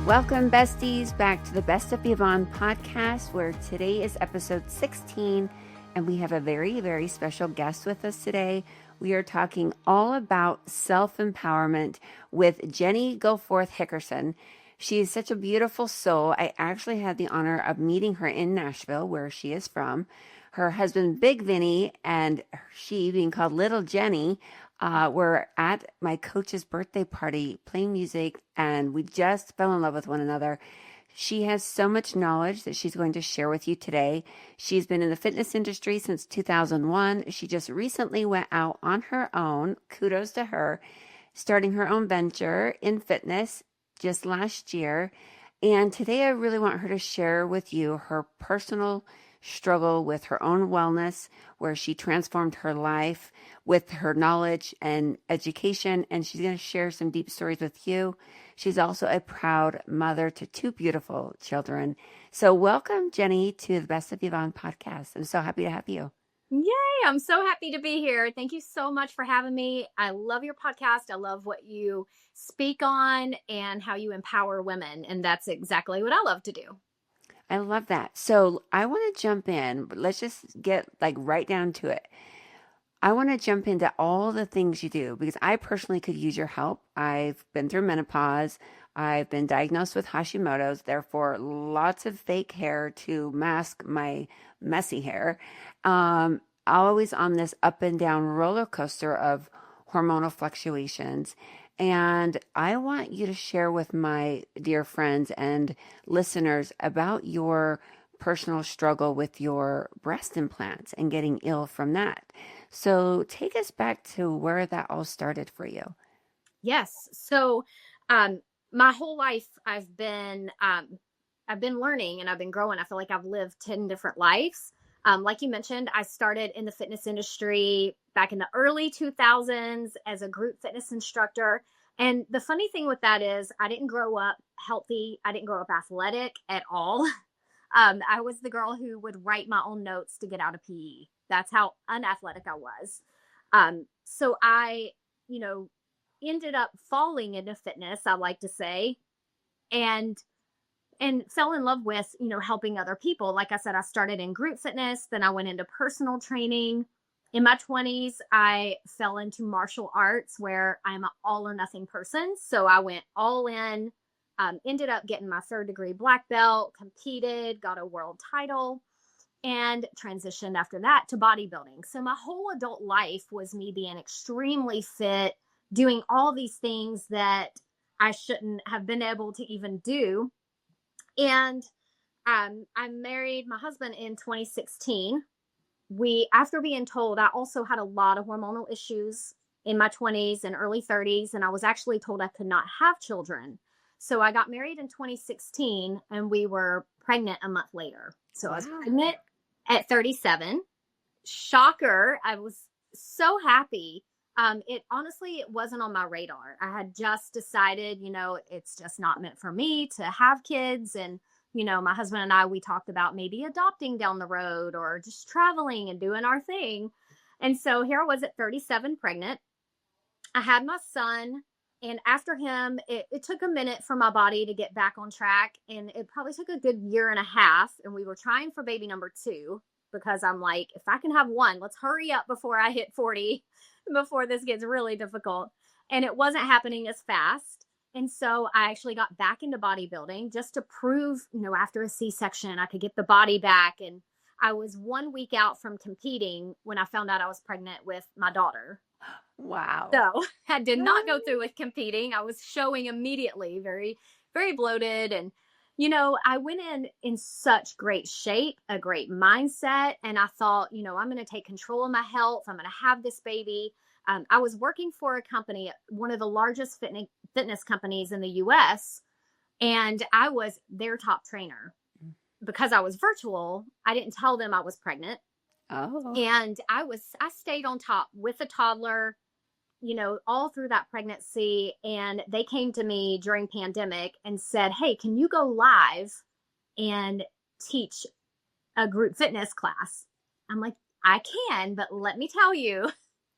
Welcome, besties, back to the Best of Yvonne podcast, where today is episode 16, and we have a very, very special guest with us today. We are talking all about self-empowerment with Jenny Goforth Hickerson. She is such a beautiful soul. I actually had the honor of meeting her in Nashville, where she is from. Her husband, Big Vinny, and she, being called Little Jenny, were at my coach's birthday party playing music, and we just fell in love with one another. She has so much knowledge that she's going to share with you today. She's been in the fitness industry since 2001. She just recently went out on her own, kudos to her, starting her own venture in fitness just last year. And today I really want her to share with you her personal struggle with her own wellness, where she transformed her life with her knowledge and education, and she's going to share some deep stories with you. She's also a proud mother to two beautiful children. So welcome, Jenny, to the Best of Yvonne podcast. I'm so happy to have you. Yay! I'm so happy to be here. Thank you so much for having me. I love your podcast. I love what you speak on and how you empower women, and that's exactly what I love to do. I love that. So I want to jump in, but let's just get right down to it. I want to jump into all the things you do because I personally could use your help. I've been through menopause. I've been diagnosed with Hashimoto's, therefore lots of fake hair to mask my messy hair. Always on this up and down roller coaster of hormonal fluctuations. And I want you to share with my dear friends and listeners about your personal struggle with your breast implants and getting ill from that. So take us back to where that all started for you. Yes. So, my whole life I've been learning and I've been growing. I feel like I've lived 10 different lives. Like you mentioned, I started in the fitness industry back in the early 2000s as a group fitness instructor. And the funny thing with that is I didn't grow up healthy. I didn't grow up athletic at all. I was the girl who would write my own notes to get out of PE. That's how unathletic I was. So I, ended up falling into fitness, I like to say, and fell in love with, helping other people. Like I said, I started in group fitness, then I went into personal training. In my 20s, I fell into martial arts where I'm an all or nothing person. So I went all in, ended up getting my 3rd degree black belt, competed, got a world title, and transitioned after that to bodybuilding. So my whole adult life was me being extremely fit, doing all these things that I shouldn't have been able to even do. And I married my husband in 2016. After being told, I also had a lot of hormonal issues in my 20s and early 30s, and I was actually told I could not have children. So I got married in 2016, and we were pregnant a month later. So wow. I was pregnant at 37. Shocker. I was so happy. It wasn't on my radar. I had just decided, it's just not meant for me to have kids. And, my husband and I, we talked about maybe adopting down the road or just traveling and doing our thing. And so here I was at 37 pregnant. I had my son. And after him, it took a minute for my body to get back on track. And it probably took a good year and a half. And we were trying for baby number 2 because I'm like, if I can have one, let's hurry up before I hit 40, before this gets really difficult. And it wasn't happening as fast. And so I actually got back into bodybuilding just to prove, after a C-section, I could get the body back. And I was 1 week out from competing when I found out I was pregnant with my daughter. Wow. So I did not go through with competing. I was showing immediately, very, very bloated. And, I went in such great shape, a great mindset. And I thought, I'm going to take control of my health. I'm going to have this baby. I was working for a company, one of the largest fitness companies in the US, and I was their top trainer. Because I was virtual, I didn't tell them I was pregnant. Oh. And I stayed on top with a toddler, all through that pregnancy. And they came to me during pandemic and said, hey, can you go live and teach a group fitness class? I'm like, I can, but let me tell you,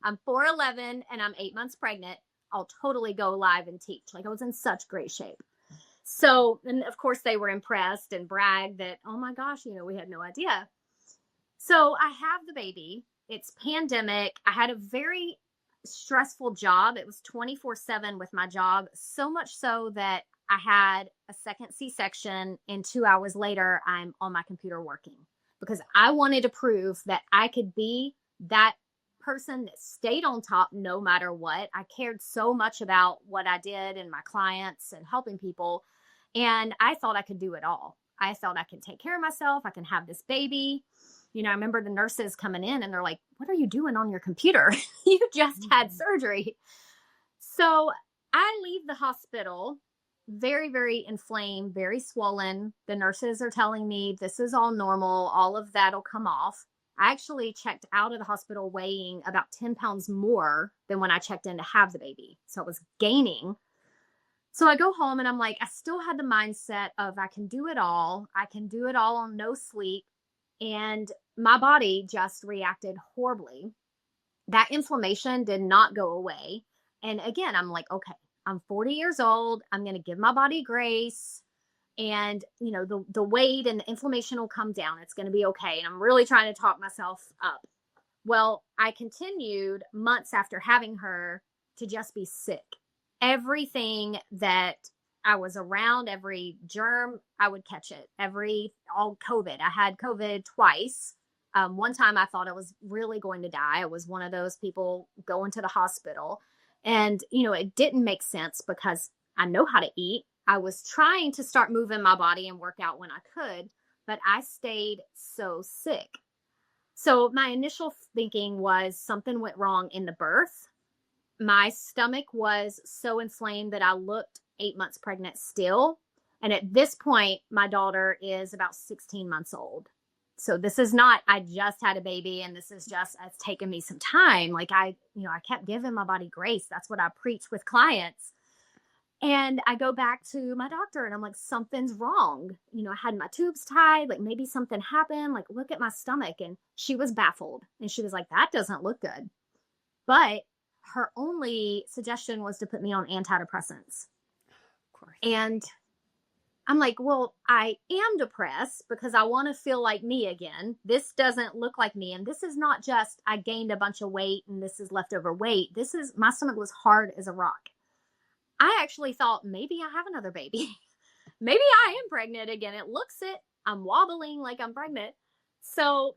I'm 4'11" and I'm 8 months pregnant. I'll totally go live and teach. I was in such great shape. So, and of course they were impressed and bragged that, oh my gosh, we had no idea. So I have the baby. It's pandemic. I had a very stressful job. It was 24/7 with my job, so much so that I had a second C-section, and 2 hours later, I'm on my computer working because I wanted to prove that I could be that person that stayed on top no matter what. I cared so much about what I did and my clients and helping people. And I thought I could do it all. I thought I could take care of myself. I can have this baby. I remember the nurses coming in and they're like, what are you doing on your computer? You just had surgery. So I leave the hospital very, very inflamed, very swollen. The nurses are telling me this is all normal. All of that'll come off. I actually checked out of the hospital weighing about 10 pounds more than when I checked in to have the baby. So I was gaining. So I go home and I'm like, I still had the mindset of I can do it all. I can do it all on no sleep. And my body just reacted horribly. That inflammation did not go away. And again, I'm like, okay, I'm 40 years old. I'm going to give my body grace. And, the weight and the inflammation will come down. It's going to be okay. And I'm really trying to talk myself up. Well, I continued months after having her to just be sick. Everything that I was around, every germ, I would catch it. All COVID. I had COVID twice. One time I thought I was really going to die. I was one of those people going to the hospital. And, it didn't make sense because I know how to eat. I was trying to start moving my body and work out when I could, but I stayed so sick. So my initial thinking was something went wrong in the birth. My stomach was so inflamed that I looked 8 months pregnant still. And at this point, my daughter is about 16 months old. So this is not, I just had a baby and this is just, it's taken me some time. Like I kept giving my body grace. That's what I preach with clients. And I go back to my doctor and I'm like, something's wrong. I had my tubes tied, like maybe something happened, like look at my stomach. And she was baffled and she was like, that doesn't look good. But her only suggestion was to put me on antidepressants. Of course. And I'm like, well, I am depressed because I want to feel like me again. This doesn't look like me. And this is not just I gained a bunch of weight and this is leftover weight. This is, my stomach was hard as a rock. I actually thought maybe I have another baby. Maybe I am pregnant again. It looks it. I'm wobbling like I'm pregnant. So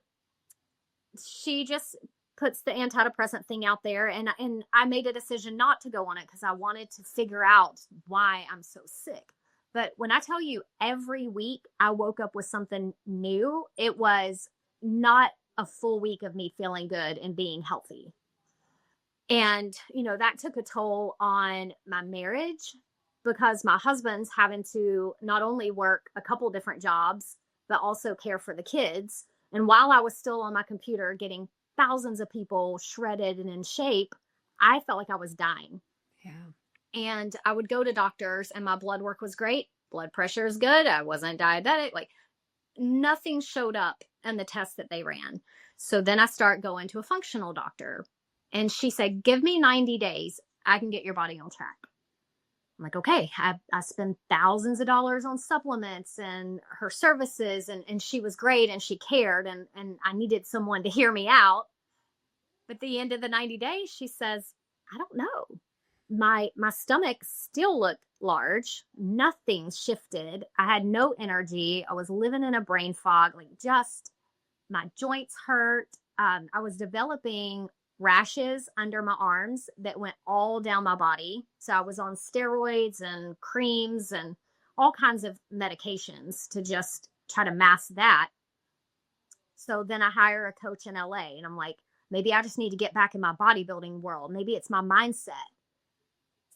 she just puts the antidepressant thing out there. And I made a decision not to go on it because I wanted to figure out why I'm so sick. But when I tell you every week I woke up with something new, it was not a full week of me feeling good and being healthy. And, that took a toll on my marriage because my husband's having to not only work a couple different jobs, but also care for the kids. And while I was still on my computer getting thousands of people shredded and in shape, I felt like I was dying. Yeah. And I would go to doctors and my blood work was great. Blood pressure is good. I wasn't diabetic. Like nothing showed up in the tests that they ran. So then I start going to a functional doctor. And she said, give me 90 days. I can get your body on track. I'm like, okay, I spend thousands of dollars on supplements and her services. And she was great and she cared. And I needed someone to hear me out. But at the end of the 90 days, she says, I don't know. My stomach still looked large. Nothing shifted. I had no energy. I was living in a brain fog. Like just my joints hurt. I was developing rashes under my arms that went all down my body. So I was on steroids and creams and all kinds of medications to just try to mask that. So then I hire a coach in LA and I'm like, maybe I just need to get back in my bodybuilding world. Maybe it's my mindset.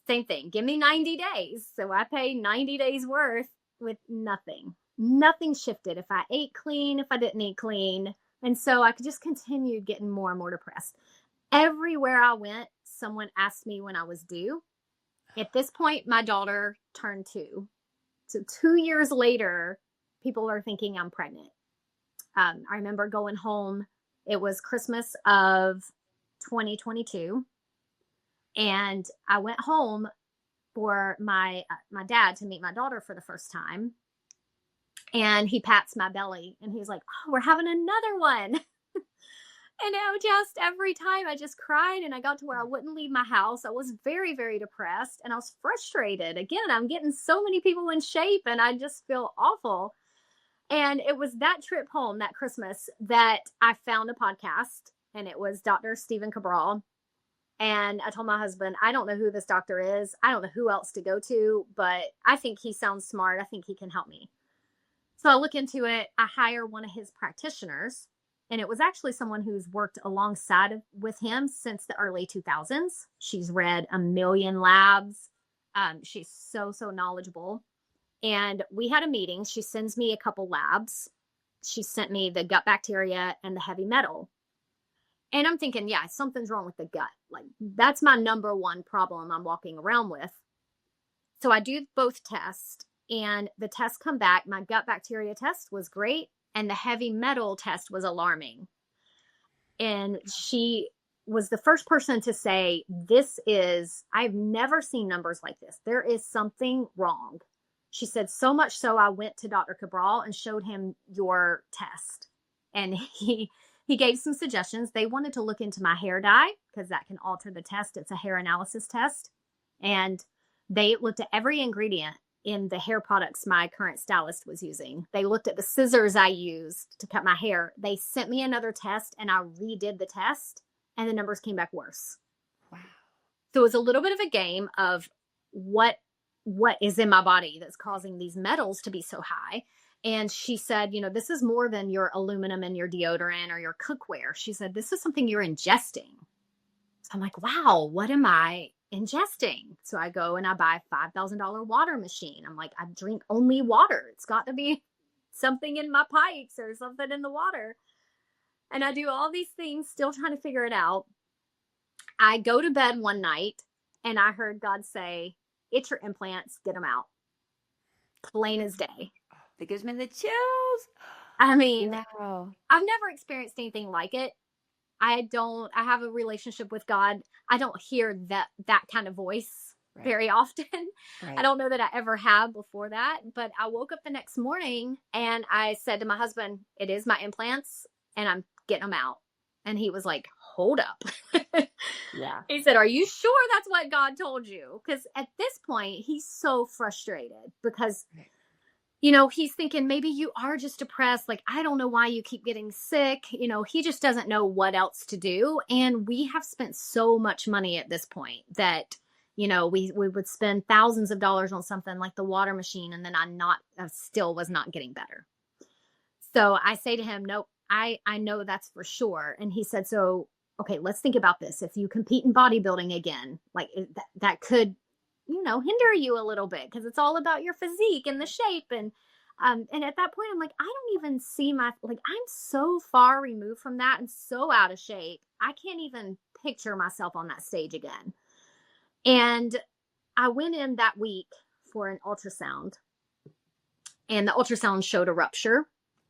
Same thing. Give me 90 days. So I paid 90 days worth with nothing. Nothing shifted. If I ate clean, if I didn't eat clean. And so I could just continue getting more and more depressed. Everywhere I went, someone asked me when I was due. At this point, my daughter turned 2. So 2 years later, people are thinking I'm pregnant. I remember going home. It was Christmas of 2022. And I went home for my dad to meet my daughter for the first time. And he pats my belly and he's like, "Oh, we're having another one." And just every time I just cried, and I got to where I wouldn't leave my house. I was very, very depressed and I was frustrated. Again, I'm getting so many people in shape and I just feel awful. And it was that trip home that Christmas that I found a podcast, and it was Dr. Stephen Cabral. And I told my husband, I don't know who this doctor is. I don't know who else to go to, but I think he sounds smart. I think he can help me. So I look into it. I hire one of his practitioners, and it was actually someone who's worked alongside with him since the early 2000s. She's read a million labs. She's so knowledgeable. And we had a meeting. She sends me a couple labs. She sent me the gut bacteria and the heavy metal. And I'm thinking, yeah, something's wrong with the gut. Like, that's my number one problem I'm walking around with. So I do both tests, and the tests come back. My gut bacteria test was great, and the heavy metal test was alarming. And she was the first person to say, I've never seen numbers like this. There is something wrong. She said, so much so I went to Dr. Cabral and showed him your test. And he gave some suggestions. They wanted to look into my hair dye because that can alter the test. It's a hair analysis test. And they looked at every ingredient in the hair products my current stylist was using. They looked at the scissors I used to cut my hair. They sent me another test, and I redid the test, and the numbers came back worse. Wow. So it was a little bit of a game of what is in my body that's causing these metals to be so high. And she said, this is more than your aluminum in your deodorant or your cookware. She said, this is something you're ingesting. So I'm like, wow, what am I ingesting? So I go and I buy a $5,000 water machine. I'm like, I drink only water. It's got to be something in my pipes or something in the water. And I do all these things, still trying to figure it out. I go to bed one night and I heard God say, "It's your implants, get them out." Plain as day. That gives me the chills. I mean, wow. I've never experienced anything like it. I have a relationship with God. I don't hear that kind of voice very often. Right. I don't know that I ever have before that, but I woke up the next morning and I said to my husband, "It is my implants and I'm getting them out." And he was like, "Hold up." Yeah. He said, "Are you sure that's what God told you?" Because at this point, he's so frustrated because, he's thinking maybe you are just depressed. Like, I don't know why you keep getting sick. He just doesn't know what else to do. And we have spent so much money at this point that, we would spend thousands of dollars on something like the water machine. And then I still was not getting better. So I say to him, "Nope, I know that's for sure." And he said, "So, okay, let's think about this. If you compete in bodybuilding again, like that could, hinder you a little bit because it's all about your physique and the shape." And at that point, I'm like, I don't even see I'm so far removed from that and so out of shape. I can't even picture myself on that stage again. And I went in that week for an ultrasound, and the ultrasound showed a rupture.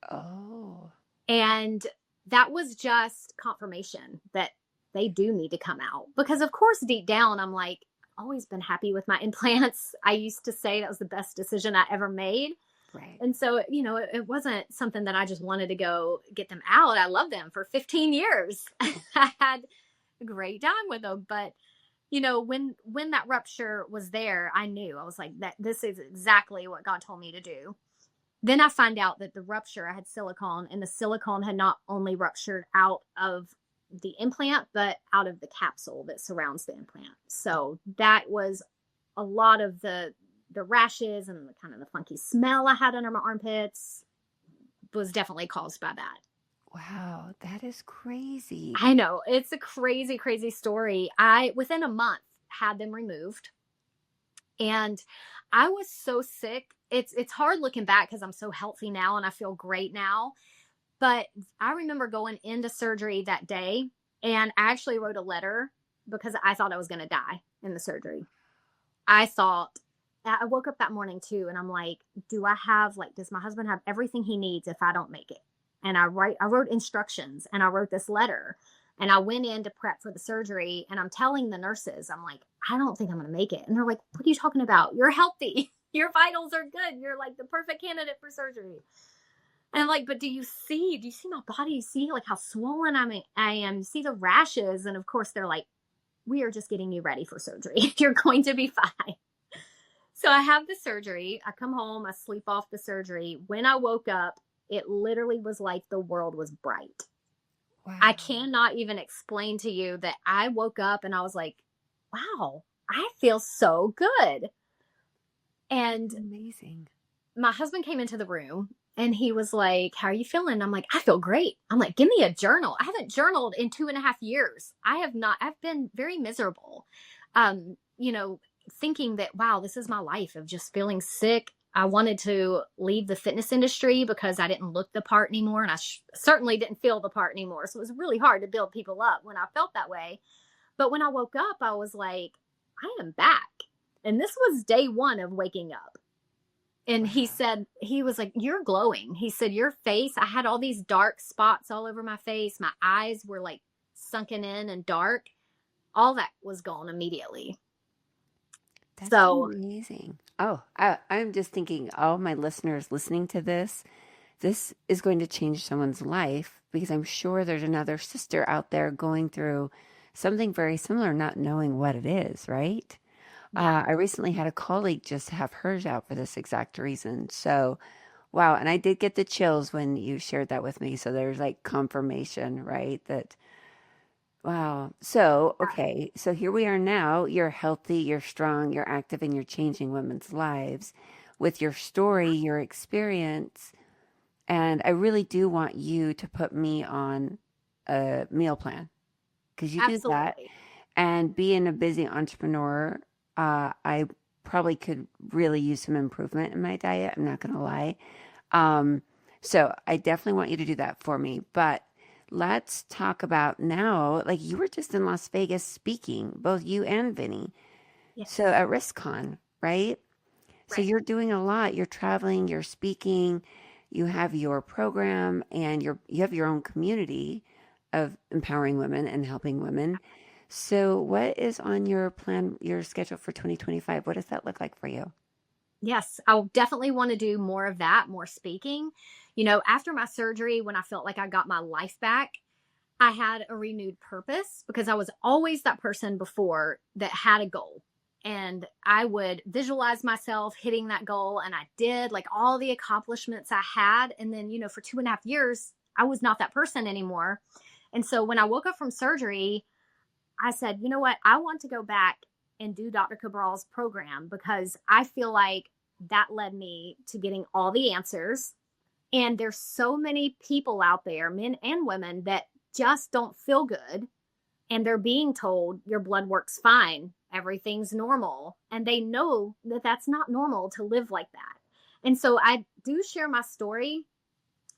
Oh. And that was just confirmation that they do need to come out. Because of course, deep down, I'm like, always been happy with my implants. I used to say that was the best decision I ever made. Right. And so, it wasn't something that I just wanted to go get them out. I loved them for 15 years. I had a great time with them. But, when that rupture was there, I knew. I was like, that this is exactly what God told me to do. Then I find out that the rupture, I had silicone, and the silicone had not only ruptured out of the implant, but out of the capsule that surrounds the implant. So that was a lot of the rashes and the kind of the funky smell I had under my armpits was definitely caused by that. Wow, that is crazy. I know. It's a crazy, crazy story. Within a month, had them removed. And I was so sick. It's hard looking back because I'm so healthy now and I feel great now. But I remember going into surgery that day, and I actually wrote a letter because I thought I was going to die in the surgery. I woke up that morning too, and I'm like, does my husband have everything he needs if I don't make it? And I wrote instructions, and I wrote this letter And I went in to prep for the surgery, and I'm telling the nurses, I'm like, I don't think I'm going to make it. And they're like, what are you talking about? You're healthy. Your vitals are good. You're like the perfect candidate for surgery. And I'm like, but do you see my body? You see like how swollen I am. You see the rashes. And of course they're like, we are just getting you ready for surgery. You're going to be fine. So I have the surgery. I come home, I sleep off the surgery. When I woke up, it literally was like the world was bright. Wow. I cannot even explain to you that I woke up and I was like, wow, I feel so good. And amazing. My husband came into the room and he was like, how are you feeling? I'm like, I feel great. I'm like, give me a journal. I haven't journaled in 2.5 years. I've been very miserable. Thinking that, wow, this is my life of just feeling sick. I wanted to leave the fitness industry because I didn't look the part anymore. And I certainly didn't feel the part anymore. So it was really hard to build people up when I felt that way. But when I woke up, I was like, I am back. And this was day one of waking up. And he said, he was like, you're glowing. He said, your face, I had all these dark spots all over my face. My eyes were like sunken in and dark. All that was gone immediately. That's amazing. Oh, I'm just thinking, all my listeners listening to this is going to change someone's life, because I'm sure there's another sister out there going through something very similar, not knowing what it is, right? Yeah. I recently had a colleague just have hers out for this exact reason. So, wow. And I did get the chills when you shared that with me. So there's like confirmation, right? That, wow. So, okay. So here we are now. You're healthy, you're strong, you're active, and you're changing women's lives with your story, your experience. And I really do want you to put me on a meal plan, because you do that. And being a busy entrepreneur, I probably could really use some improvement in my diet. I'm not going to lie. So I definitely want you to do that for me. But let's talk about now, like you were just in Las Vegas speaking, both you and Vinny. Yes. So at RiskCon, right? So you're doing a lot. You're traveling, you're speaking, you have your program, and you have your own community of empowering women and helping women. So what is on your plan, your schedule for 2025? What does that look like for you? Yes, I'll definitely want to do more of that, more speaking. After my surgery, when I felt like I got my life back, I had a renewed purpose, because I was always that person before that had a goal. And I would visualize myself hitting that goal. And I did, like, all the accomplishments I had. And then, for 2.5 years, I was not that person anymore. And so when I woke up from surgery, I said, you know what? I want to go back and do Dr. Cabral's program, because I feel like that led me to getting all the answers. And there's so many people out there, men and women, that just don't feel good. And they're being told your blood work's fine, everything's normal. And they know that that's not normal to live like that. And so I do share my story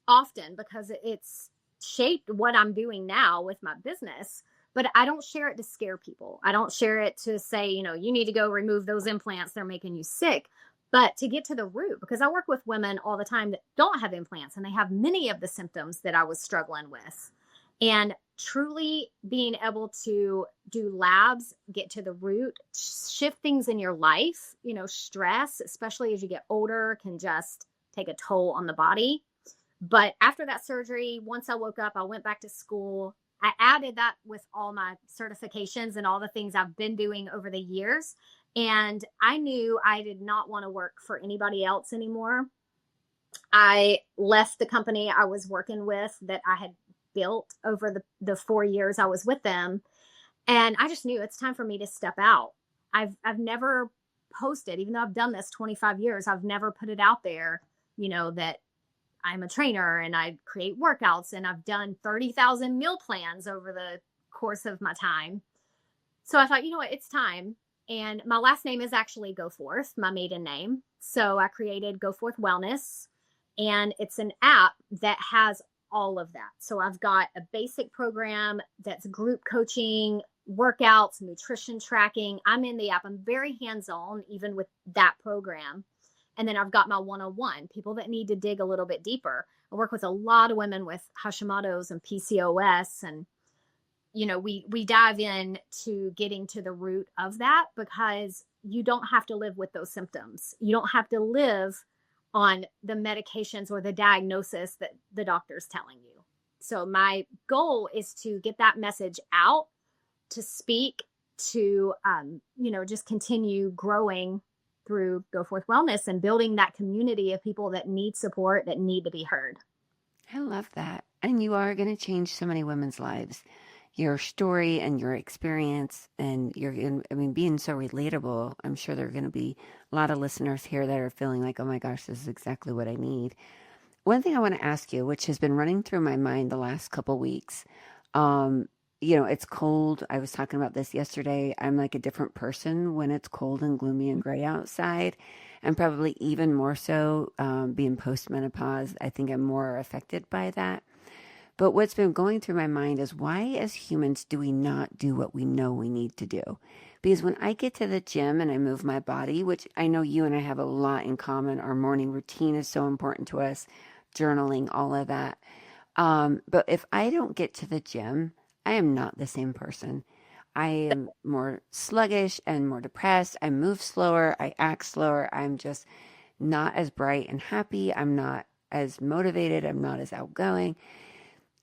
often, because it's shaped what I'm doing now with my business. But I don't share it to scare people. I don't share it to say, you need to go remove those implants, they're making you sick. But to get to the root, because I work with women all the time that don't have implants, and they have many of the symptoms that I was struggling with. And truly being able to do labs, get to the root, shift things in your life, stress, especially as you get older, can just take a toll on the body. But after that surgery, once I woke up, I went back to school. I added that with all my certifications and all the things I've been doing over the years. And I knew I did not want to work for anybody else anymore. I left the company I was working with that I had built over the 4 years I was with them. And I just knew it's time for me to step out. I've never posted, even though I've done this 25 years, I've never put it out there, that I'm a trainer and I create workouts, and I've done 30,000 meal plans over the course of my time. So I thought, what, it's time. And my last name is actually Goforth, my maiden name. So I created Goforth Wellness, and it's an app that has all of that. So I've got a basic program that's group coaching, workouts, nutrition tracking. I'm in the app. I'm very hands-on, even with that program. And then I've got my one-on-one, people that need to dig a little bit deeper. I work with a lot of women with Hashimoto's and PCOS, and we dive in to getting to the root of that, because you don't have to live with those symptoms. You don't have to live on the medications or the diagnosis that the doctor's telling you. So my goal is to get that message out, to speak, to just continue growing through Goforth Wellness and building that community of people that need support, that need to be heard. I love that. And you are going to change so many women's lives. Your story and your experience, and being so relatable, I'm sure there are going to be a lot of listeners here that are feeling like, oh my gosh, this is exactly what I need. One thing I want to ask you, which has been running through my mind the last couple weeks, it's cold. I was talking about this yesterday. I'm like a different person when it's cold and gloomy and gray outside, and probably even more so being postmenopause. I think I'm more affected by that. But what's been going through my mind is, why as humans do we not do what we know we need to do? Because when I get to the gym and I move my body, which I know you and I have a lot in common, our morning routine is so important to us, journaling, all of that. But if I don't get to the gym, I am not the same person. I am more sluggish and more depressed. I move slower. I act slower. I'm just not as bright and happy. I'm not as motivated. I'm not as outgoing.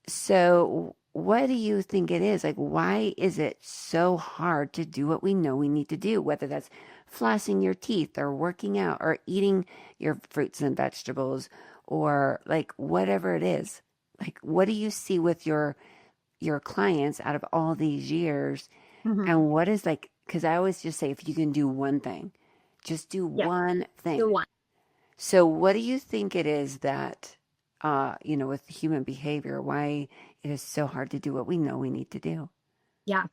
So what do you think it is? Like, why is it so hard to do what we know we need to do? Whether that's flossing your teeth or working out or eating your fruits and vegetables, or like whatever it is. Like, what do you see with your clients out of all these years? Mm-hmm. And what is, like, because I always just say, if you can do one thing, just do one thing. The one. So what do you think it is that, with human behavior, why it is so hard to do what we know we need to do? Yeah.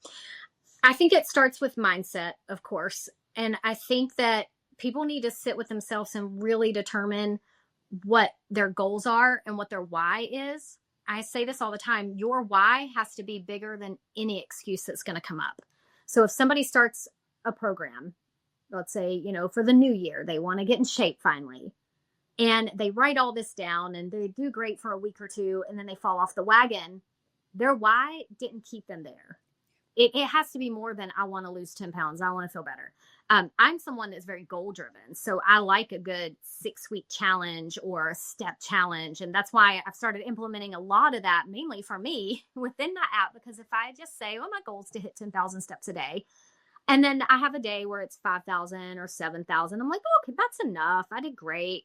I think it starts with mindset, of course. And I think that people need to sit with themselves and really determine what their goals are and what their why is. I say this all the time. Your why has to be bigger than any excuse that's going to come up. So if somebody starts a program, let's say, for the new year, they want to get in shape finally, and they write all this down and they do great for a week or two, and then they fall off the wagon, their why didn't keep them there. It has to be more than, I want to lose 10 pounds. I want to feel better. I'm someone that's very goal driven. So I like a good 6-week challenge or a step challenge. And that's why I've started implementing a lot of that, mainly for me within that app. Because if I just say, well, my goal is to hit 10,000 steps a day, and then I have a day where it's 5,000 or 7,000, I'm like, oh, okay, that's enough. I did great.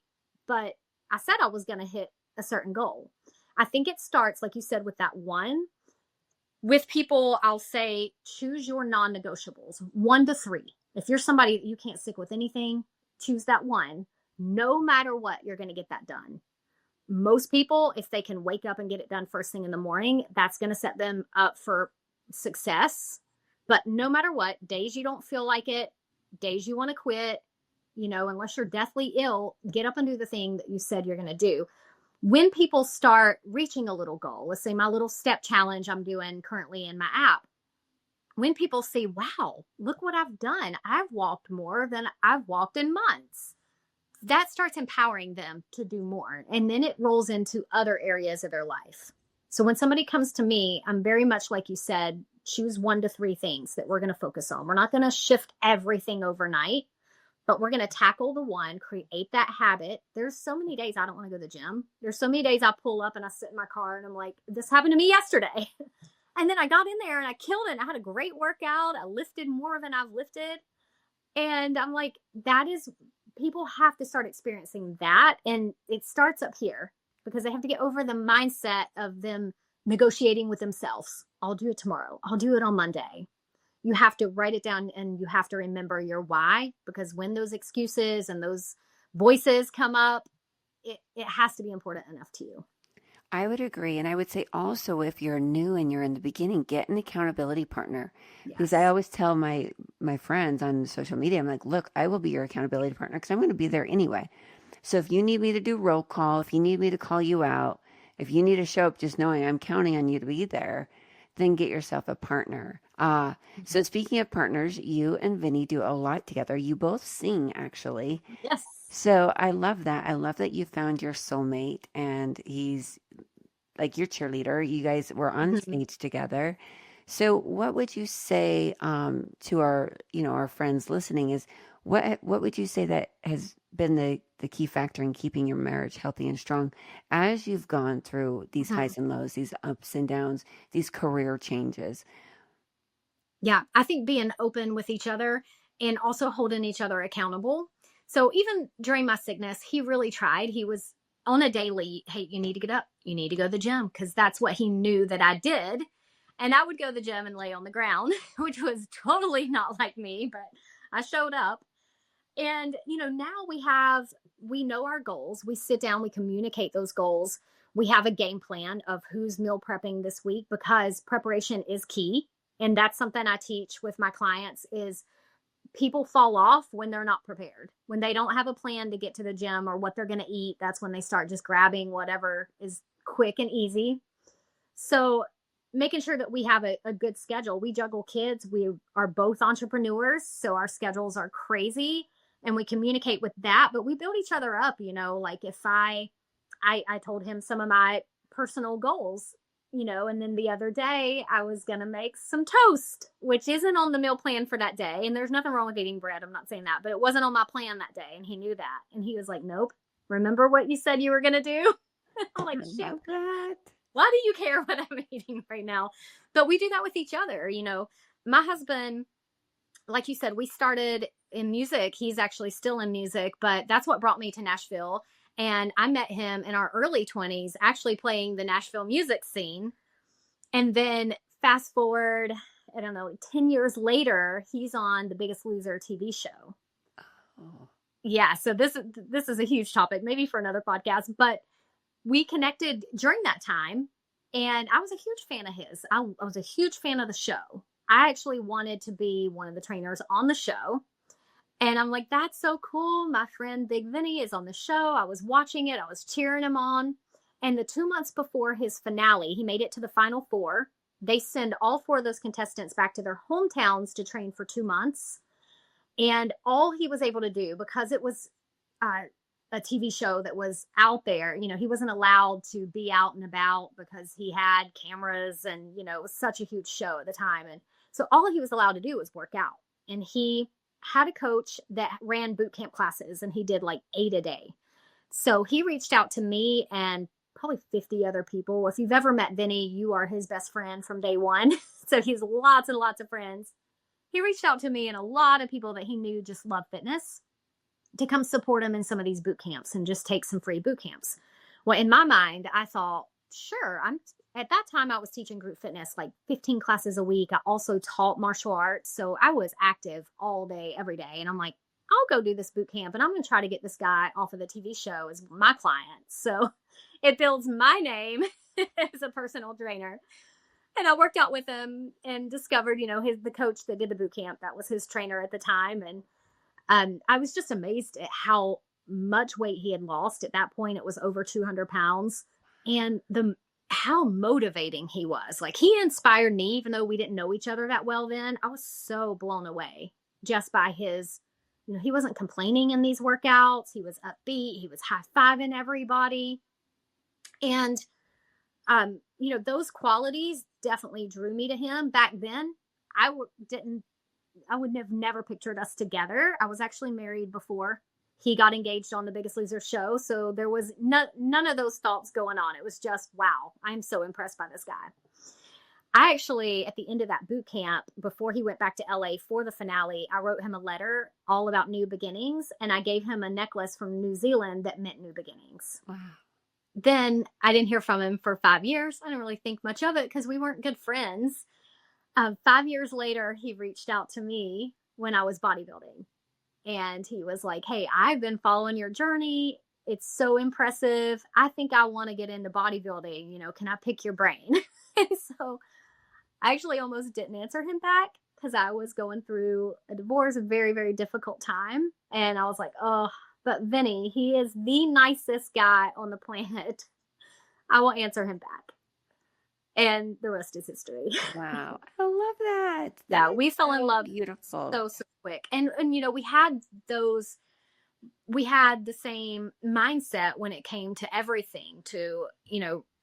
But I said I was going to hit a certain goal. I think it starts, like you said, with that one. With people, I'll say, choose your non-negotiables, 1 to 3. If you're somebody that you can't stick with anything, choose that one. No matter what, you're going to get that done. Most people, if they can wake up and get it done first thing in the morning, that's going to set them up for success. But no matter what, days you don't feel like it, days you want to quit, unless you're deathly ill, get up and do the thing that you said you're going to do. When people start reaching a little goal, let's say my little step challenge I'm doing currently in my app, when people say, wow, look what I've done. I've walked more than I've walked in months. That starts empowering them to do more. And then it rolls into other areas of their life. So when somebody comes to me, I'm very much like you said, choose 1 to 3 things that we're going to focus on. We're not going to shift everything overnight, but we're going to tackle the one, create that habit. There's so many days I don't want to go to the gym. There's so many days I pull up and I sit in my car and I'm like, this happened to me yesterday. And then I got in there and I killed it. And I had a great workout. I lifted more than I've lifted. And I'm like, people have to start experiencing that. And it starts up here because they have to get over the mindset of them negotiating with themselves. I'll do it tomorrow. I'll do it on Monday. You have to write it down and you have to remember your why, because when those excuses and those voices come up, it has to be important enough to you. I would agree. And I would say also, if you're new and you're in the beginning, get an accountability partner. Yes. Because I always tell my friends on social media, I'm like, look, I will be your accountability partner because I'm going to be there anyway. So if you need me to do roll call, if you need me to call you out, if you need to show up just knowing I'm counting on you to be there, then get yourself a partner. So speaking of partners, you and Vinny do a lot together. You both sing, actually. Yes. So I love that. I love that you found your soulmate and he's like your cheerleader. You guys were on stage together. So, what would you say to our, our friends listening? Is what would you say that has been the key factor in keeping your marriage healthy and strong as you've gone through these Mhm. highs and lows, these ups and downs, these career changes? Yeah, I think being open with each other and also holding each other accountable. So even during my sickness, he really tried. He was on a daily, hey, you need to get up, you need to go to the gym, because that's what he knew that I did. And I would go to the gym and lay on the ground, which was totally not like me, but I showed up. And, now we know our goals. We sit down, we communicate those goals. We have a game plan of who's meal prepping this week, because preparation is key. And that's something I teach with my clients is people fall off when they're not prepared. When they don't have a plan to get to the gym or what they're going to eat, that's when they start just grabbing whatever is quick and easy. So making sure that we have a good schedule. We juggle kids. We are both entrepreneurs, so our schedules are crazy, and we communicate with that, but we build each other up. Like if I told him some of my personal goals, and then the other day I was going to make some toast, which isn't on the meal plan for that day. And there's nothing wrong with eating bread. I'm not saying that, but it wasn't on my plan that day. And he knew that. And he was like, nope, remember what you said you were going to do? I'm like, I shoot, love that. why do you care what I'm eating right now? But we do that with each other. My husband, like you said, we started in music. He's actually still in music, but that's what brought me to Nashville. And I met him in our early 20s, actually playing the Nashville music scene. And then fast forward, I don't know, 10 years later, he's on The Biggest Loser TV show. Oh, Yeah, so this is a huge topic, maybe for another podcast, but we connected during that time, and I was a huge fan of his. I was a huge fan of the show. I actually wanted to be one of the trainers on the show. And I'm like, that's so cool. My friend Big Vinny is on the show. I was watching it, I was cheering him on. And the 2 months before his finale, he made it to the final four. They send all four of those contestants back to their hometowns to train for 2 months. And all he was able to do, because it was uh, a TV show that was out there, he wasn't allowed to be out and about because he had cameras, and, it was such a huge show at the time. And so all he was allowed to do was work out. And he had a coach that ran boot camp classes, and he did like 8 a day. So he reached out to me and probably 50 other people. If you've ever met Vinny, you are his best friend from day one. So he's lots and lots of friends. He reached out to me and a lot of people that he knew just love fitness to come support him in some of these boot camps and just take some free boot camps. Well, in my mind, I thought, sure, at that time I was teaching group fitness, like 15 classes a week. I also taught martial arts. So I was active all day, every day. And I'm like, I'll go do this boot camp, and I'm going to try to get this guy off of the TV show as my client. So it builds my name as a personal trainer. And I worked out with him and discovered, the coach that did the boot camp, that was his trainer at the time. And I was just amazed at how much weight he had lost. At that point, it was over 200 pounds. And how motivating he was. Like, he inspired me, even though we didn't know each other that well then. I was so blown away just by his, he wasn't complaining in these workouts. He was upbeat. He was high-fiving everybody. And, those qualities definitely drew me to him. Back then, I would have never pictured us together. I was actually married before he got engaged on The Biggest Loser show. So there was none of those thoughts going on. It was just, wow, I'm so impressed by this guy. I actually, at the end of that boot camp, before he went back to LA for the finale, I wrote him a letter all about new beginnings. And I gave him a necklace from New Zealand that meant new beginnings. wow. Then I didn't hear from him for 5 years. I didn't really think much of it because we weren't good friends. 5 years later, he reached out to me when I was bodybuilding. And he was like, hey, I've been following your journey. It's so impressive. I think I want to get into bodybuilding. Can I pick your brain? And so I actually almost didn't answer him back because I was going through a divorce, a very, very difficult time. And I was like, oh, but Vinny, he is the nicest guy on the planet. I will answer him back. And the rest is history. Wow. I love that. Yeah, That we is fell in so love beautiful. so quick. And we had the same mindset when it came to everything, to,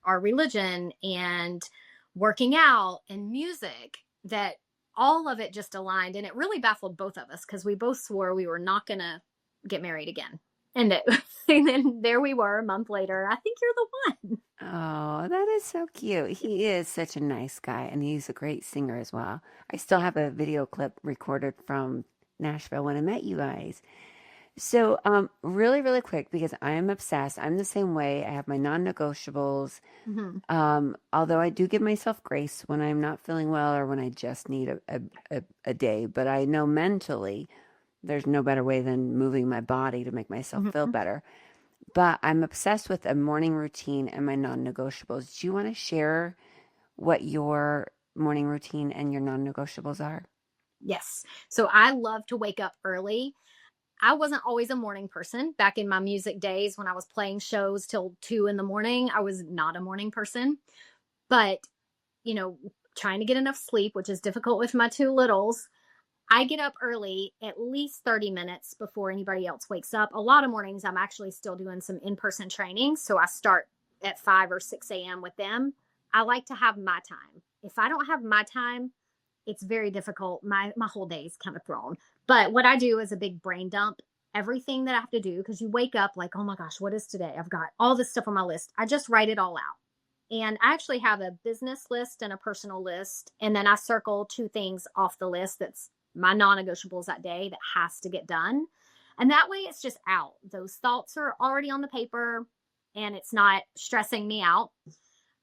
our religion and working out and music, that all of it just aligned. And it really baffled both of us because we both swore we were not going to get married again. And, and then there we were a month later. I think you're the one. Oh, that is so cute. He is such a nice guy, and he's a great singer as well. I still have a video clip recorded from Nashville when I met you guys. So, really, really quick, because I am obsessed. I'm the same way. I have my non-negotiables. Mm-hmm. Although I do give myself grace when I'm not feeling well or when I just need a day. But I know mentally there's no better way than moving my body to make myself feel Mm-hmm. better. But I'm obsessed with a morning routine and my non-negotiables. Do you want to share what your morning routine and your non-negotiables are? Yes. So I love to wake up early. I wasn't always a morning person back in my music days when I was playing shows till 2 in the morning. I was not a morning person, but you know, trying to get enough sleep, which is difficult with my two littles. I get up early, at least 30 minutes before anybody else wakes up. A lot of mornings, I'm actually still doing some in person training. So I start at 5 or 6 a.m. with them. I like to have my time. If I don't have my time, it's very difficult. My whole day is kind of thrown. But what I do is a big brain dump. Everything that I have to do, because you wake up like, oh my gosh, what is today? I've got all this stuff on my list. I just write it all out. And I actually have a business list and a personal list. And then I circle two things off the list that's my non-negotiables that day that has to get done. And that way it's just out. Those thoughts are already on the paper and it's not stressing me out.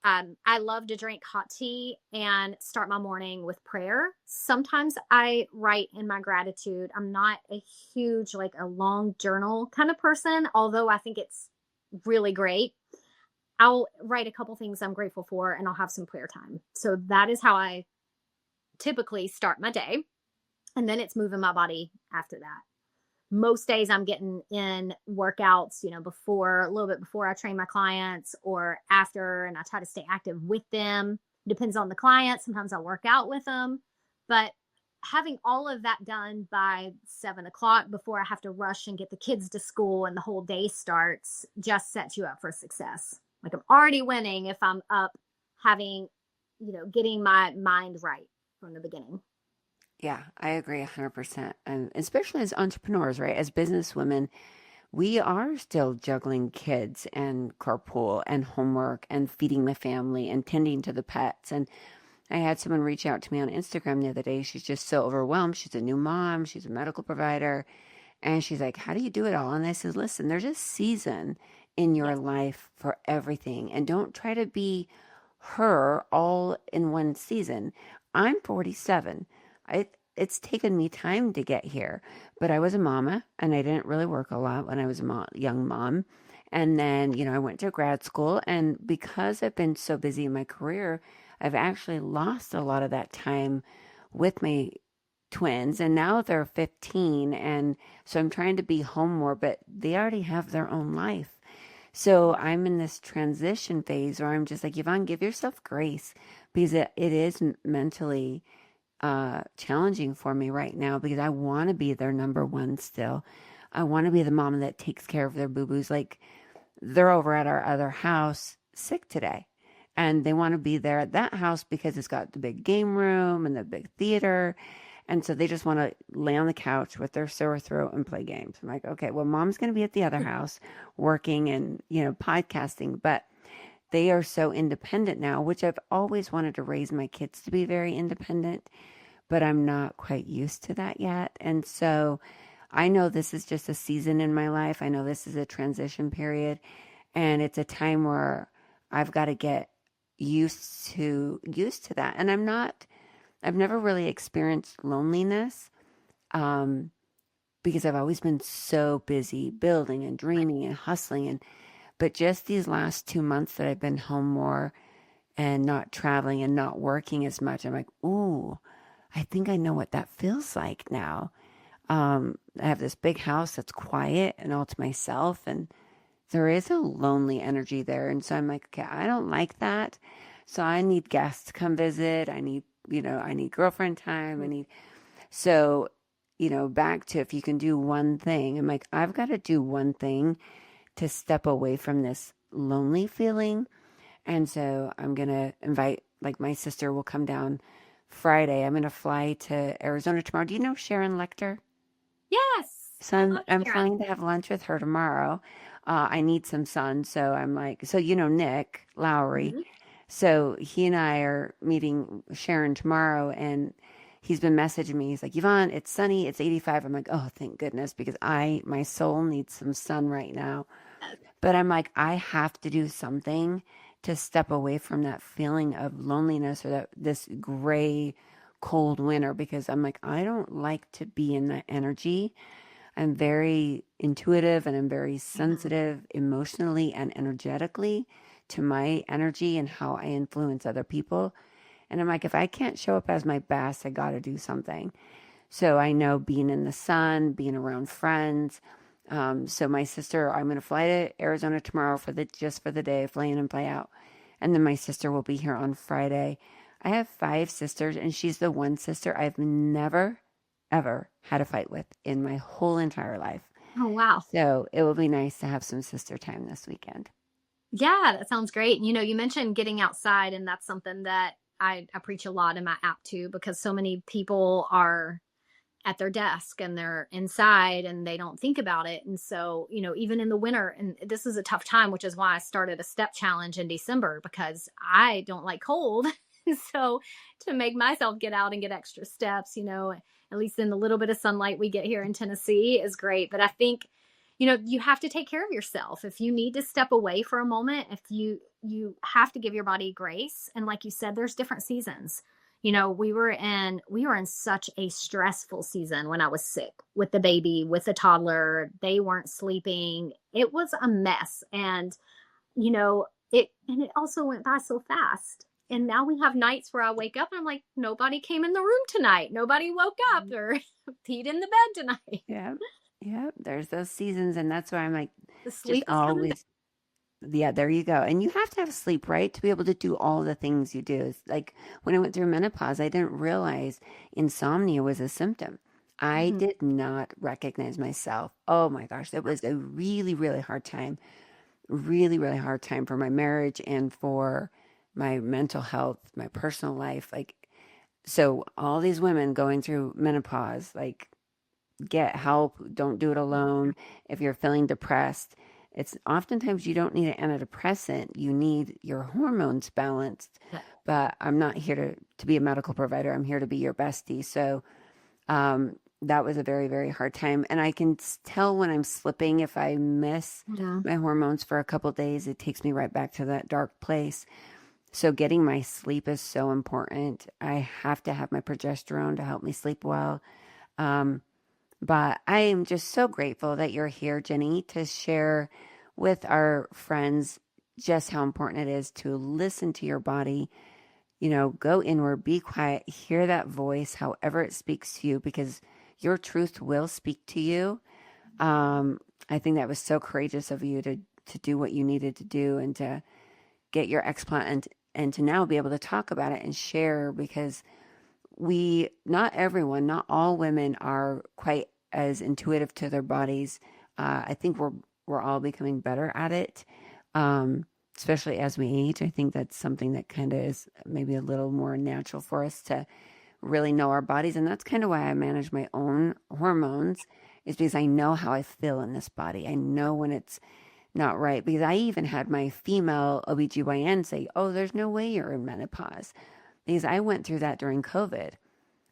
I love to drink hot tea and start my morning with prayer. Sometimes I write in my gratitude. I'm not a huge, like a long journal kind of person, although I think it's really great. I'll write a couple things I'm grateful for and I'll have some prayer time. So that is how I typically start my day. And then it's moving my body after that. Most days I'm getting in workouts, before, a little bit before I train my clients or after, and I try to stay active with them. Depends on the client. Sometimes I work out with them, but having all of that done by 7 o'clock before I have to rush and get the kids to school and the whole day starts just sets you up for success. Like I'm already winning if I'm up having, getting my mind right from the beginning. Yeah, I agree 100%. And especially as entrepreneurs, right? As businesswomen, we are still juggling kids and carpool and homework and feeding the family and tending to the pets. And I had someone reach out to me on Instagram the other day. She's just so overwhelmed. She's a new mom, she's a medical provider. And she's like, how do you do it all? And I said, listen, there's a season in your Yes. life for everything. And don't try to be her all in one season. I'm 47. It's taken me time to get here, but I was a mama and I didn't really work a lot when I was a young mom. And then, I went to grad school, and because I've been so busy in my career, I've actually lost a lot of that time with my twins, and now they're 15, and so I'm trying to be home more, but they already have their own life. So I'm in this transition phase where I'm just like, Yvonne, give yourself grace, because it is mentally challenging for me right now, because I want to be their number one still. I want to be the mom that takes care of their boo-boos. Like, they're over at our other house sick today, and they want to be there at that house because it's got the big game room and the big theater. And so they just want to lay on the couch with their sore throat and play games. I'm like, okay, well, mom's going to be at the other house working and, podcasting, but they are so independent now, which I've always wanted to raise my kids to be very independent, but I'm not quite used to that yet. And so I know this is just a season in my life. I know this is a transition period, and it's a time where I've got to get used to that. And I've never really experienced loneliness, because I've always been so busy building and dreaming and hustling. But just these last 2 months that I've been home more and not traveling and not working as much, I'm like, ooh, I think I know what that feels like now. I have this big house that's quiet and all to myself, and there is a lonely energy there. And so I'm like, okay, I don't like that. So I need guests to come visit. I need girlfriend time. So, back to, if you can do one thing, I'm like, I've got to do one thing to step away from this lonely feeling. And so I'm going to invite like my sister will come down Friday. I'm going to fly to Arizona tomorrow. Do you know Sharon Lecter? Yes, So I I'm, love I'm Sharon. flying to have lunch with her tomorrow. I need some sun. So I'm like, so you know, Nick Lowry. Mhm. So he and I are meeting Sharon tomorrow, and he's been messaging me. He's like, Yvonne, it's sunny. It's 85. I'm like, oh, thank goodness, because my soul needs some sun right now. But I'm like, I have to do something to step away from that feeling of loneliness or that this gray, cold winter because I'm like, I don't like to be in that energy. I'm very intuitive and I'm very Yeah. sensitive emotionally and energetically to my energy and how I influence other people. And I'm like, if I can't show up as my best, I got to do something. So I know being in the sun, being around friends. So my sister, I'm going to fly to Arizona tomorrow for the just for the day, fly in and fly out, and then my sister will be here on Friday. I have 5 sisters, and she's the one sister I've never, ever had a fight with in my whole entire life. Oh, wow. So it will be nice to have some sister time this weekend. Yeah, that sounds great. You mentioned getting outside, and that's something that I preach a lot in my app too, because so many people are at their desk and they're inside and they don't think about it. And so, even in the winter, and this is a tough time, which is why I started a step challenge in December because I don't like cold. So to make myself get out and get extra steps, at least in the little bit of sunlight we get here in Tennessee is great. But I think, you have to take care of yourself. If you need to step away for a moment, if you have to give your body grace. And like you said, there's different seasons. We were in such a stressful season when I was sick with the baby, with the toddler. They weren't sleeping. It was a mess. And, it also went by so fast. And now we have nights where I wake up and I'm like, nobody came in the room tonight. Nobody woke up or peed in the bed tonight. Yeah. Yeah. There's those seasons. And that's why I'm like, The just sleep is coming back. always. Yeah, there you go. And you have to have sleep, right? To be able to do all the things you do. It's like when I went through menopause, I didn't realize insomnia was a symptom. I Mhm. did not recognize myself. Oh my gosh, it was a really, really hard time. Really, really hard time for my marriage and for my mental health, my personal life. Like, so all these women going through menopause, like get help. Don't do it alone. If you're feeling depressed, it's oftentimes you don't need an antidepressant. You need your hormones balanced. Yeah. But I'm not here to be a medical provider. I'm here to be your bestie. So that was a very, very hard time. And I can tell when I'm slipping if I miss Yeah. my hormones for a couple days, it takes me right back to that dark place. So getting my sleep is so important. I have to have my progesterone to help me sleep well. Um, but I am just so grateful that you're here, Jenny, to share with our friends just how important it is to listen to your body, go inward, be quiet, hear that voice, however it speaks to you, because your truth will speak to you. I think that was so courageous of you to do what you needed to do and to get your explant and to now be able to talk about it and share because not everyone, not all women are quite as intuitive to their bodies. I think we're all becoming better at it, especially as we age. I think that's something that kind of is maybe a little more natural for us to really know our bodies, and that's kind of why I manage my own hormones, is because I know how I feel in this body. I know when it's not right because I even had my female OBGYN say, "Oh, there's no way you're in menopause." Because I went through that during COVID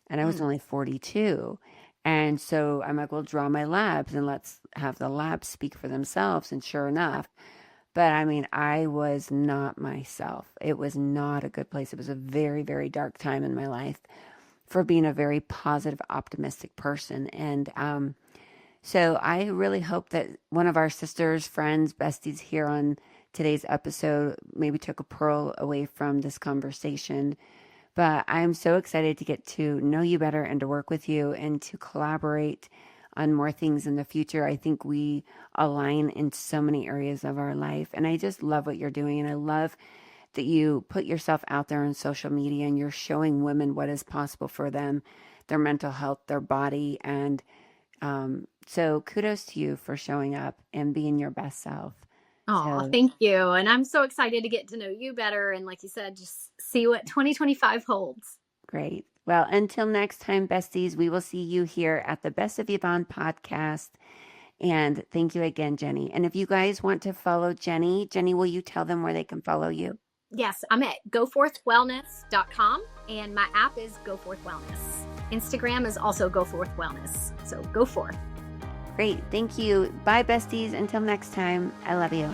and I was Mm. only 42. And so I'm like, well, draw my labs and let's have the labs speak for themselves. And sure enough, but I mean, I was not myself. It was not a good place. It was a very, very dark time in my life for being a very positive, optimistic person. And so I really hope that one of our sisters, friends, besties here on today's episode maybe took a pearl away from this conversation. But I'm so excited to get to know you better and to work with you and to collaborate on more things in the future. I think we align in so many areas of our life. And I just love what you're doing. And I love that you put yourself out there on social media and you're showing women what is possible for them, their mental health, their body. And so kudos to you for showing up and being your best self. Oh, So thank you. And I'm so excited to get to know you better. And like you said, just see what 2025 holds. great. Well, until next time, besties, we will see you here at the Best of Yvonne podcast. And thank you again, Jenny. And if you guys want to follow Jenny, will you tell them where they can follow you? Yes, I'm at goforthwellness.com and my app is Goforth Wellness. Instagram is also Goforth Wellness. So go forth. Great. Thank you. Bye, besties. Until next time, I love you.